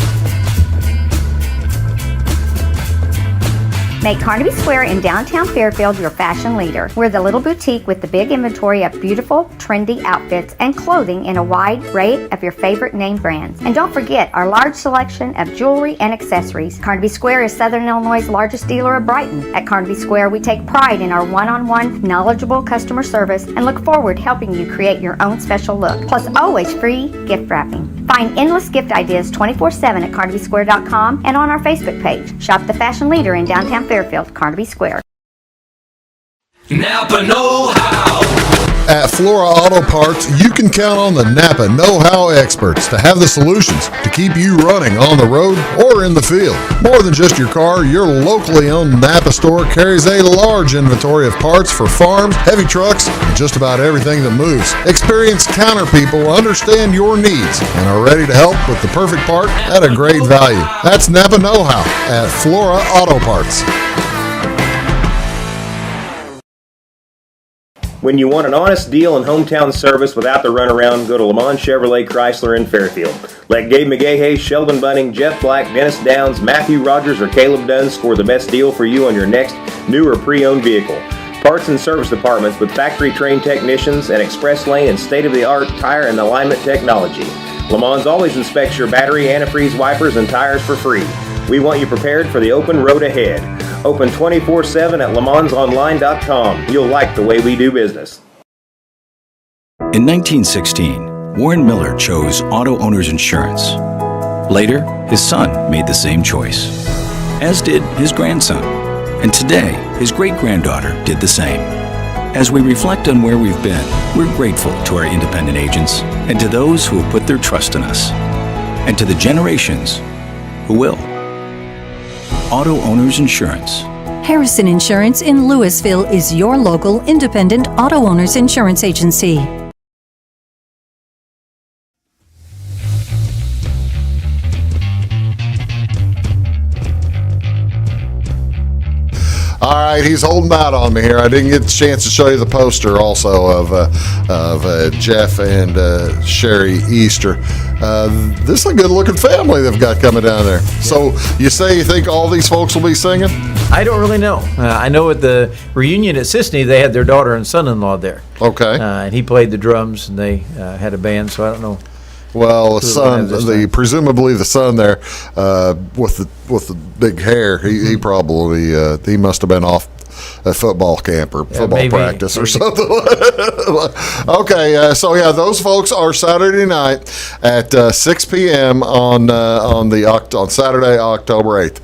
Make Carnaby Square in downtown Fairfield your fashion leader. We're the little boutique with the big inventory of beautiful, trendy outfits and clothing in a wide array of your favorite name brands. And don't forget our large selection of jewelry and accessories. Carnaby Square is Southern Illinois' largest dealer of Brighton. At Carnaby Square, we take pride in our one-on-one, knowledgeable customer service and look forward to helping you create your own special look. Plus, always free gift wrapping. Find endless gift ideas 24/7 at CarnabySquare.com and on our Facebook page. Shop the fashion leader in downtown Fairfield, Carnaby Square. Napa know-how. At Flora Auto Parts, you can count on the Napa know-how experts to have the solutions to keep you running on the road or in the field. More than just your car, your locally owned Napa store carries a large inventory of parts for farms, heavy trucks, and just about everything that moves. Experienced counter people understand your needs and are ready to help with the perfect part at a great value. That's Napa know-how at Flora Auto Parts. When you want an honest deal and hometown service without the runaround, go to Lamont Chevrolet Chrysler in Fairfield. Let Gabe McGahey, Sheldon Bunning, Jeff Black, Dennis Downs, Matthew Rogers, or Caleb Dunn score the best deal for you on your next new or pre-owned vehicle. Parts and service departments with factory-trained technicians and express lane and state-of-the-art tire and alignment technology. Lamont always inspects your battery, antifreeze, wipers, and tires for free. We want you prepared for the open road ahead. Open 24/7 at LeMansOnline.com. You'll like the way we do business. In 1916, Warren Miller chose Auto Owners Insurance. Later, his son made the same choice, as did his grandson. And today, his great-granddaughter did the same. As we reflect on where we've been, we're grateful to our independent agents and to those who have put their trust in us, and to the generations who will. Auto Owners Insurance. Harrison Insurance in Louisville is your local independent auto owners insurance agency. All right, he's holding out on me here. I didn't get the chance to show you the poster also of Jeff and Sherry Easter. This is a good-looking family they've got coming down there. Yeah. So you say you think all these folks will be singing? I don't really know. I know at the reunion at Cisne, they had their daughter and son-in-law there. Okay. And he played the drums, and they had a band, so I don't know. Well, the son, presumably the son there, with the big hair, he probably he must have been off at football camp or football practice or something. Okay, so yeah, those folks are Saturday night at 6 p.m. on Saturday, October 8th.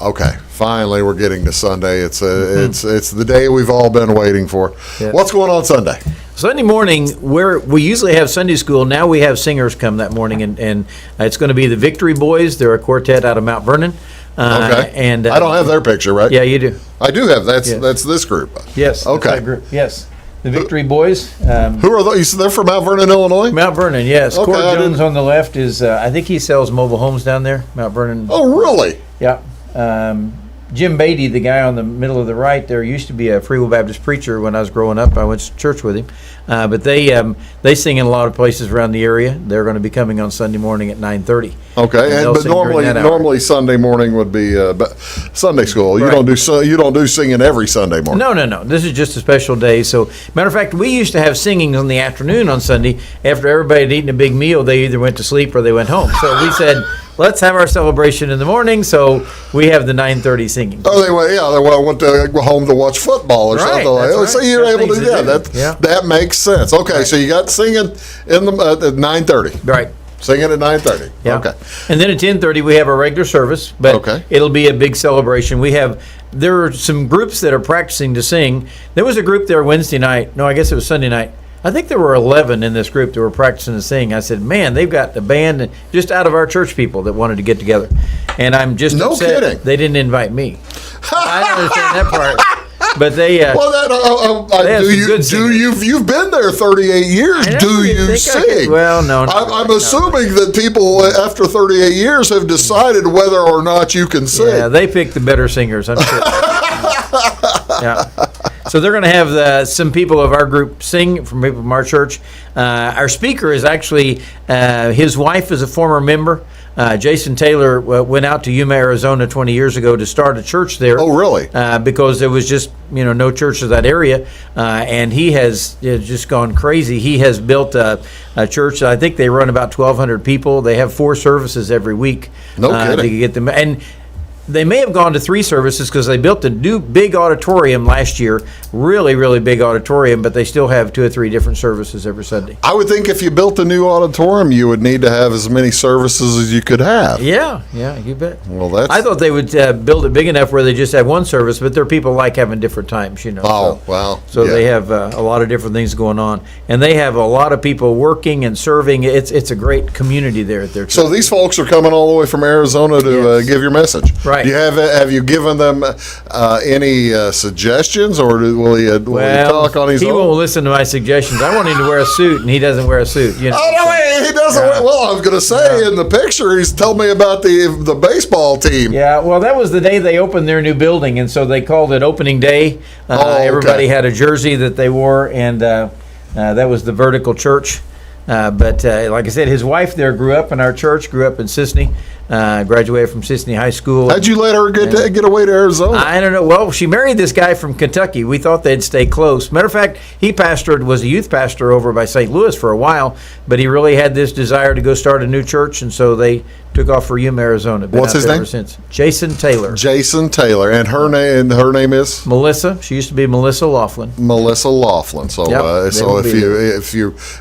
Okay, finally we're getting to Sunday. It's the day we've all been waiting for. Yeah. What's going on Sunday? Sunday morning, we usually have Sunday school. Now we have singers come that morning, and it's going to be the Victory Boys. They're a quartet out of Mount Vernon. Okay. And I don't have their picture, right? Yeah, you do. I do have. That's this group. Yes. Okay. That group. Yes. The Victory Boys. Who are those? They're from Mount Vernon, Illinois? Mount Vernon, yes. Okay, Cord Jones on the left is, I think he sells mobile homes down there, Mount Vernon. Oh, really? Yeah. Jim Beatty, the guy on the middle of the right there, used to be a Free Will Baptist preacher when I was growing up. I went to church with him. But they sing in a lot of places around the area. They're going to be coming on Sunday morning at 9:30. Okay, but normally Sunday morning would be Sunday school. You don't do singing every Sunday morning. No. This is just a special day. So, matter of fact, we used to have singing in the afternoon on Sunday. After everybody had eaten a big meal, they either went to sleep or they went home. So we said, let's have our celebration in the morning. So we have the 9:30 singing. Oh, they went to go home to watch football or something like that. So you're able to do that. That makes sense. Okay, so you got singing in the at 9:30. Right. Singing at 9:30. Yeah. Okay. And then at 10:30 we have our regular service, but it'll be a big celebration. There are some groups that are practicing to sing. There was a group there Wednesday night. No, I guess it was Sunday night. I think there were 11 in this group that were practicing to sing. I said, man, they've got a band just out of our church people that wanted to get together. And I'm just upset kidding. They didn't invite me. I don't understand that part. But they you've been there 38 years. Do you sing? Well, no. I'm assuming that people after 38 years have decided whether or not you can sing. Yeah, they pick the better singers, I'm sure. Yeah. So they're going to have some people of our group sing from people from our church. Our speaker is actually his wife is a former member. Jason Taylor went out to Yuma, Arizona 20 years ago to start a church there. Oh, really? Because there was just no church in that area, and he has just gone crazy. He has built a church. I think they run about 1,200 people. They have 4 services every week. No kidding. To get them and. They may have gone to 3 services because they built a new big auditorium last year, really, really big auditorium, but they still have 2 or 3 different services every Sunday. I would think if you built a new auditorium, you would need to have as many services as you could have. Yeah, you bet. Well, I thought they would build it big enough where they just have one service, but their people like having different times, Oh, well. So they have a lot of different things going on, and they have a lot of people working and serving. It's a great community there at their church. So these folks are coming all the way from Arizona to give your message. Right. Do you have you given them any suggestions, or will he talk on his own? He won't listen to my suggestions. I want him to wear a suit, and he doesn't wear a suit. Oh, no, he doesn't. Well, I was going to say in the picture, he's told me about the baseball team. Yeah, well, that was the day they opened their new building, and so they called it opening day. Everybody had a jersey that they wore, and that was the Vertical Church. But like I said, his wife there grew up in our church, grew up in Cisne, graduated from Cisne High School. How'd you let her get away to Arizona? I don't know. Well, she married this guy from Kentucky. We thought they'd stay close. Matter of fact, he was a youth pastor over by St. Louis for a while, but he really had this desire to go start a new church, and so they took off for Yuma, Arizona. What's his name? Ever since. Jason Taylor. Jason Taylor, and her name is Melissa. She used to be Melissa Laughlin. Melissa Laughlin. So, Yep,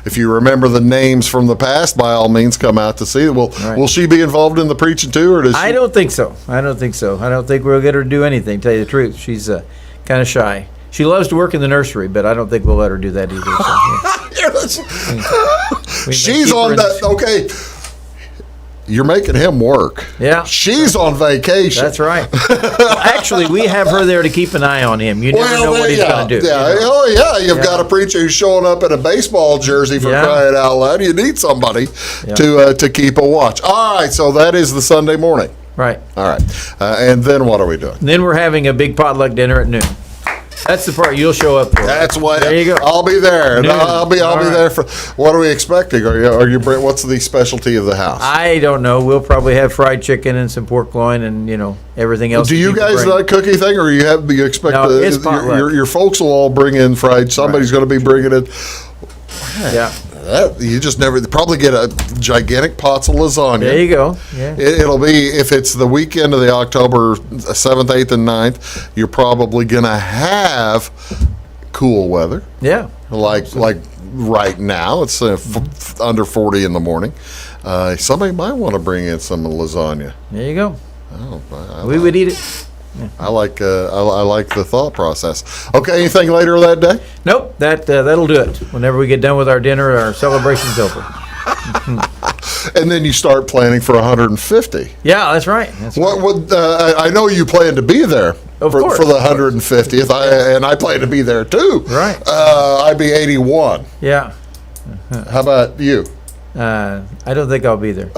if you remember the names from the past, by all means, come out to see them. Will she be involved in the preaching too, or does she? I don't think so. I don't think we'll get her to do anything. To tell you the truth, she's kind of shy. She loves to work in the nursery, but I don't think we'll let her do that either. So, she's on that. Okay. You're making him work. Yeah. She's on vacation. That's right. Well, actually, we have her there to keep an eye on him. You never know what he's going to do. Yeah. Oh, yeah. You've got a preacher who's showing up in a baseball jersey for crying out loud. You need somebody to keep a watch. All right. So that is the Sunday morning. Right. All right. And then what are we doing? Then we're having a big potluck dinner at noon. That's the part you'll show up for. That's what. There you go. I'll be there. I'll be there for. What are we expecting? Are you? What's the specialty of the house? I don't know. We'll probably have fried chicken and some pork loin and everything else. Do you guys like cookie thing, or you expect it's potluck. your folks will all bring in fried? Somebody's going to be bringing it. Yeah. You just never probably get a gigantic pots of lasagna. There you go. Yeah. It'll be, if it's the weekend of the October 7th, 8th, and 9th, you're probably going to have cool weather. Yeah. Like right now, it's under 40 in the morning. Somebody might want to bring in some lasagna. There you go. Oh, we would eat it. Yeah. I like the thought process. Okay, anything later that day? Nope. That'll do it. Whenever we get done with our dinner, our celebration's over. And then you start planning for 150. Yeah, that's right. I know you plan to be there for the 150th, and I plan to be there too. Right. I'd be 81. Yeah. How about you? I don't think I'll be there.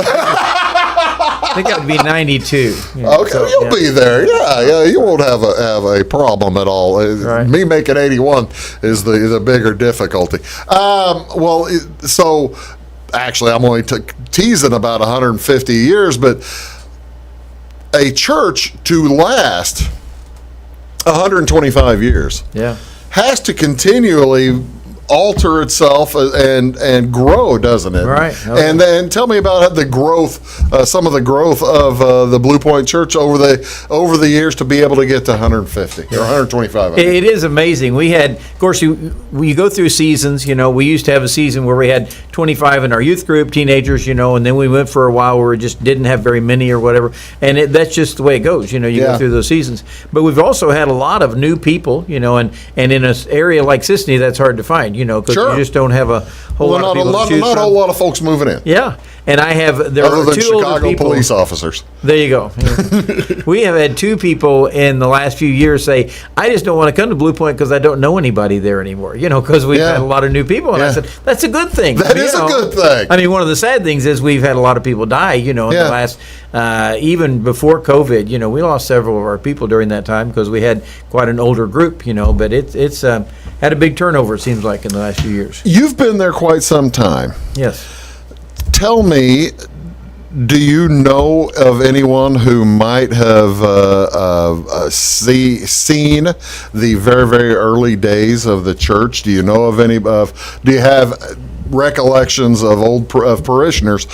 I think I'd be 92. Okay, you'll be there. Yeah, you won't have a problem at all. Right. Me making 81 is the bigger difficulty. So actually, I'm only teasing about 150 years, but a church to last 125 years has to continually alter itself and grow, doesn't it? Right. Okay. And then tell me about the growth, some of the growth of the Blue Point Church over the years to be able to get to 150 or 125. It is amazing. We had, of course, you go through seasons. We used to have a season where we had 25 in our youth group, teenagers, and then we went for a while where we just didn't have very many or whatever. And that's just the way it goes. You go through those seasons. But we've also had a lot of new people, and in an area like Cisne, that's hard to find. Because you just don't have a whole lot of people to choose not a from. whole lot of folks moving in. Yeah, and I have there other are than two Chicago older people. police officers. There you go. We have had two people in the last few years say, "I just don't want to come to Blue Point because I don't know anybody there anymore." Because we've had a lot of new people, and I said that's a good thing. That is a good thing. I mean, one of the sad things is we've had a lot of people die. In the last, even before COVID, we lost several of our people during that time because we had quite an older group. But it's had a big turnover. It seems like in the last few years. You've been there quite some time. Yes. Tell me, do you know of anyone who might have seen the very, very early days of the church? Do you know of do you have recollections of parishioners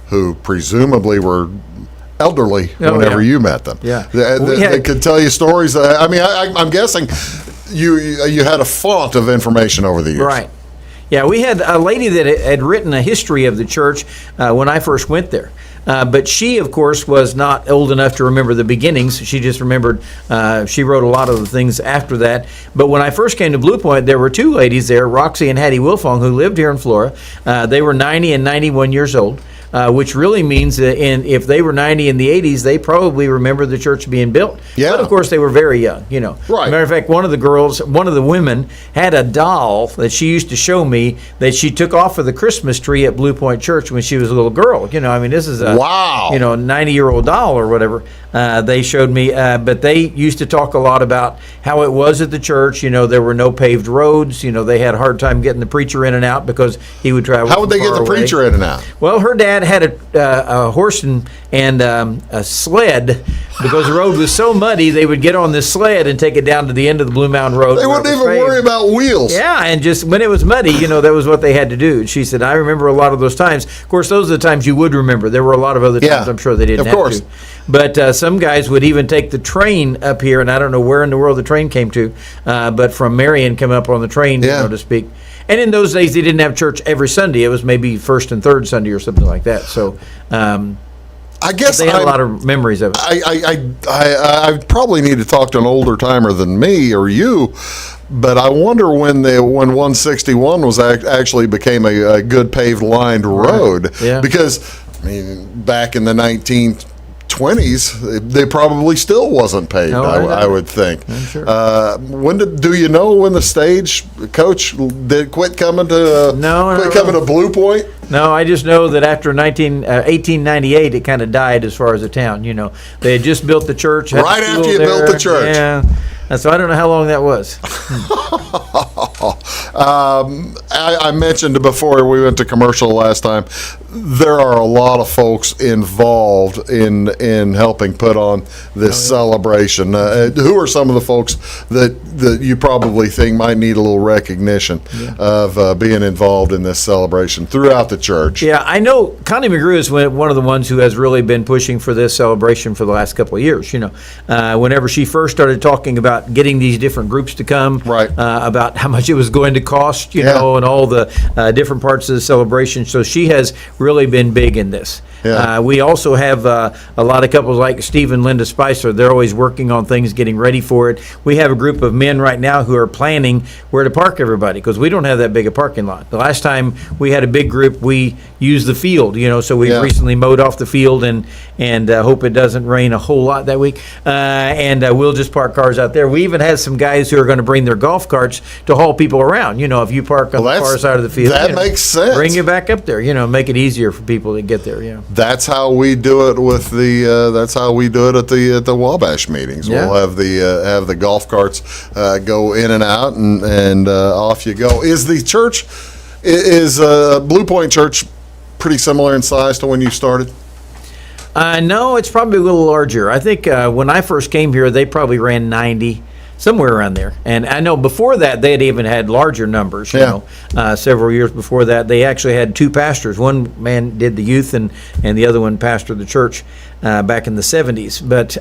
who presumably were elderly whenever you met them? Yeah. They could tell you stories. I mean, I'm guessing you had a font of information over the years. Right. Yeah, we had a lady that had written a history of the church when I first went there. But she, of course, was not old enough to remember the beginnings. She just remembered, she wrote a lot of the things after that. But when I first came to Blue Point, there were two ladies there, Roxy and Hattie Wilfong, who lived here in Flora. They were 90 and 91 years old. Which really means that if they were 90 in the 80s, they probably remember the church being built. Yeah. But of course, they were very young, Right. Matter of fact, one of the women had a doll that she used to show me that she took off of the Christmas tree at Blue Point Church when she was a little girl. I mean, this is a 90-year-old doll or whatever. They showed me, but they used to talk a lot about how it was at the church. There were no paved roads. They had a hard time getting the preacher in and out because he would travel. How would they get the preacher in and out? Well, her dad had a horse and a sled because the road was so muddy. They would get on this sled and take it down to the end of the Blue Mountain Road. They wouldn't even worry about wheels. Yeah, and just when it was muddy, that was what they had to do. She said, I remember a lot of those times. Of course, those are the times you would remember. There were a lot of other times I'm sure they didn't have to. But some guys would even take the train up here, and I don't know where in the world the train came to, but from Marion come up on the train, to speak. And in those days, they didn't have church every Sunday. It was maybe first and third Sunday or something like that. So I guess they had a lot of memories of it. I probably need to talk to an older timer than me or you, but I wonder when 161 was actually became a good paved lined road. Right. Yeah. Because I mean, back in the 1920s, they probably still wasn't paved. I would think. I'm sure. Do you know when the stage coach did quit coming to coming to Blue Point? No, I just know that after 1898, it kind of died as far as the town. They had just built the church. Right after you built the church. Yeah. So I don't know how long that was. I mentioned before we went to commercial last time, there are a lot of folks involved in helping put on this celebration. Who are some of the folks that you probably think might need a little recognition of being involved in this celebration throughout the church? Yeah, I know Connie McGrew is one of the ones who has really been pushing for this celebration for the last couple of years. Whenever she first started talking about getting these different groups to come, about how much it was going to cost, and all the different parts of the celebration. So she has really been big in this. We also have a lot of couples like Steve and Linda Spicer. They're always working on things, getting ready for it. We have a group of men right now who are planning where to park everybody because we don't have that big a parking lot. The last time we had a big group, we used the field, so we've recently mowed off the field and hope it doesn't rain a whole lot that week. And we'll just park cars out there. We even have some guys who are going to bring their golf carts to haul people around. If you park on Well, far side of the field. That makes sense. Bring you back up there. Make it easier for people to get there. Yeah. That's how we do it with the. That's how we do it at the Wabash meetings. Yeah. We'll have the golf carts go in and out, and off you go. Is the church is Blue Point Church pretty similar in size to when you started? No, it's probably a little larger. I think when I first came here, they probably ran 90, somewhere around there. And I know before that, they had even had larger numbers. Several years before that, they actually had two pastors. One man did the youth, and the other one pastored the church back in the 70s. But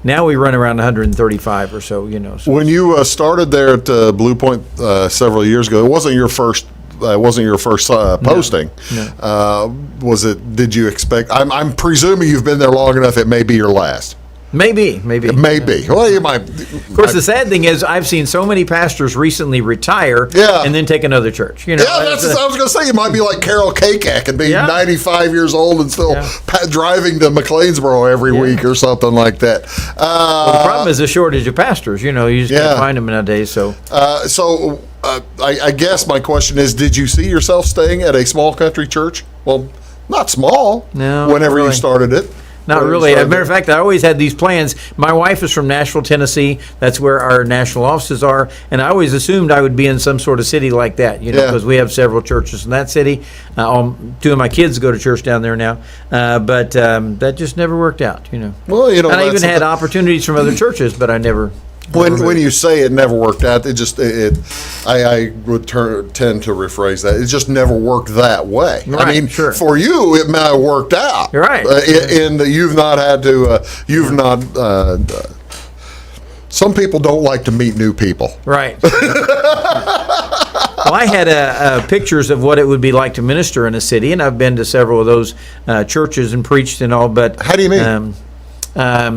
now we run around 135 or so. So. When you started there at Blue Point several years ago, it wasn't your first posting. No. Was it? Did you expect? I'm presuming you've been there long enough. It may be your last. Maybe. Well, you might. Of course, the sad thing is, I've seen so many pastors recently retire and then take another church. I was going to say, you might be like Carol Kakak and be 95 years old and still driving to McLeansboro every week or something like that. Well, the problem is the shortage of pastors. You just can't find them nowadays. So, I guess my question is, did you see yourself staying at a small country church? Well, not small. No. Whenever you started it. Not really. As a matter of fact, I always had these plans. My wife is from Nashville, Tennessee. That's where our national offices are. And I always assumed I would be in some sort of city like that, because we have several churches in that city. Two of my kids go to church down there now. But that just never worked out, Well, and I even had opportunities from other churches, but I never. When you say it never worked out, I would tend to rephrase that. It just never worked that way. Right, I mean, sure. for you, it might have worked out. You're right. In that you've not had to, some people don't like to meet new people. Right. Well, I had pictures of what it would be like to minister in a city, and I've been to several of those churches and preached and all. But how do you mean?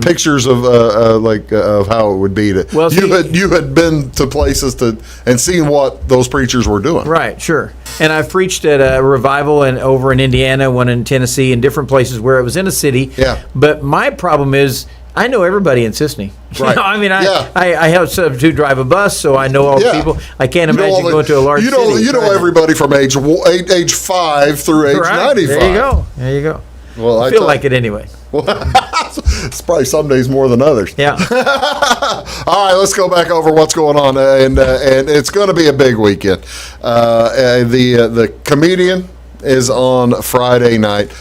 Pictures of of how it would be to. Well, you had been to places and seen what those preachers were doing. Right, sure. And I've preached at a revival over in Indiana, one in Tennessee, and different places where it was in a city. Yeah. But my problem is, I know everybody in Cisne. Right. I have to drive a bus, so I know all the people. I can't imagine going to a large city. You know everybody from age 5 through age 95. There you go. Well, I feel like it anyway. It's probably some days more than others. Yeah. All right, let's go back over what's going on, and it's going to be a big weekend. The Comedian is on Friday night.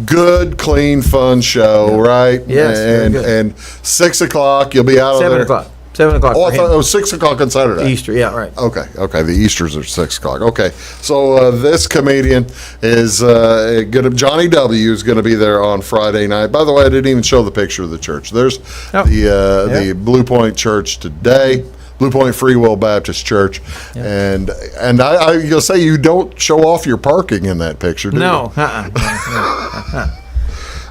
Good, clean, fun show, right? Yes. And 6 o'clock, you'll be out of there. 7 o'clock. 7 o'clock. Oh, I thought it was 6 o'clock on Saturday. Easter, yeah, right. Okay. The Easters are 6 o'clock. Okay, so this comedian is Johnny W. is going to be there on Friday night. By the way, I didn't even show the picture of the church. There's the Blue Point Church today. Blue Point Free Will Baptist Church, and you'll say you don't show off your parking in that picture, do you? No.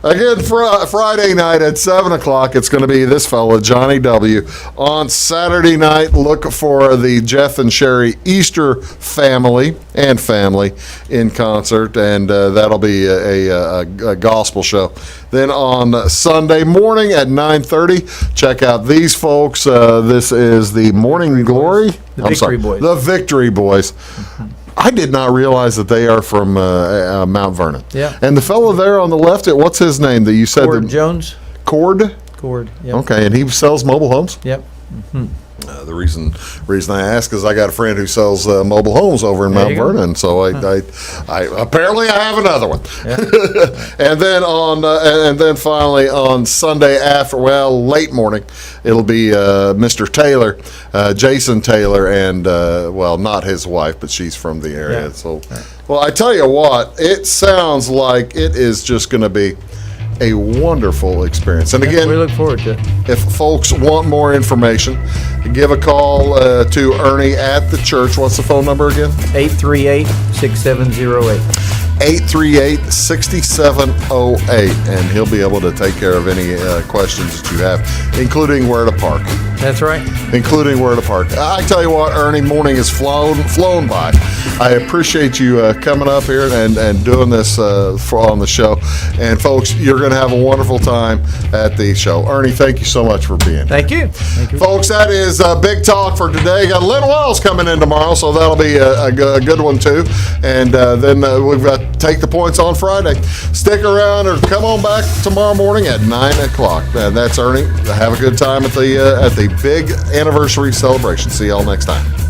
Again, Friday night at 7 o'clock, it's going to be this fella, Johnny W. On Saturday night, look for the Jeff and Sherry Easter family in concert, and that'll be a gospel show. Then on Sunday morning at 9:30, check out these folks. This is the Morning Glory. The Victory Boys. The Victory Boys. I did not realize that they are from Mount Vernon. Yeah. And the fellow there on the left, what's his name that you said? Cord Jones. Cord? Cord, yep. Okay, and he sells mobile homes? Yep. Mm-hmm. The reason I ask is I got a friend who sells mobile homes over in Mount Vernon, so I apparently I have another one. Yeah. and then finally on Sunday late morning, it'll be Mr. Taylor, Jason Taylor, and not his wife, but she's from the area. Yeah. So, well, I tell you what, it sounds like it is just going to be a wonderful experience. And again, we look forward to it. If folks want more information, give a call to Ernie at the church. What's the phone number again? 838-6708. 838-6708, and he'll be able to take care of any questions that you have, including where to park. That's right. Including where to park. I tell you what, Ernie, morning has flown by. I appreciate you coming up here and doing this on the show. And folks, you're going to have a wonderful time at the show. Ernie, thank you so much for being here. Thank you. Thank you. Folks, that is Big Talk for today. Got Lynn Wells coming in tomorrow, so that'll be a good one too. And then we've got Take the Points on Friday. Stick around or come on back tomorrow morning at 9 o'clock. And that's Ernie. Have a good time at the big anniversary celebration. See y'all next time.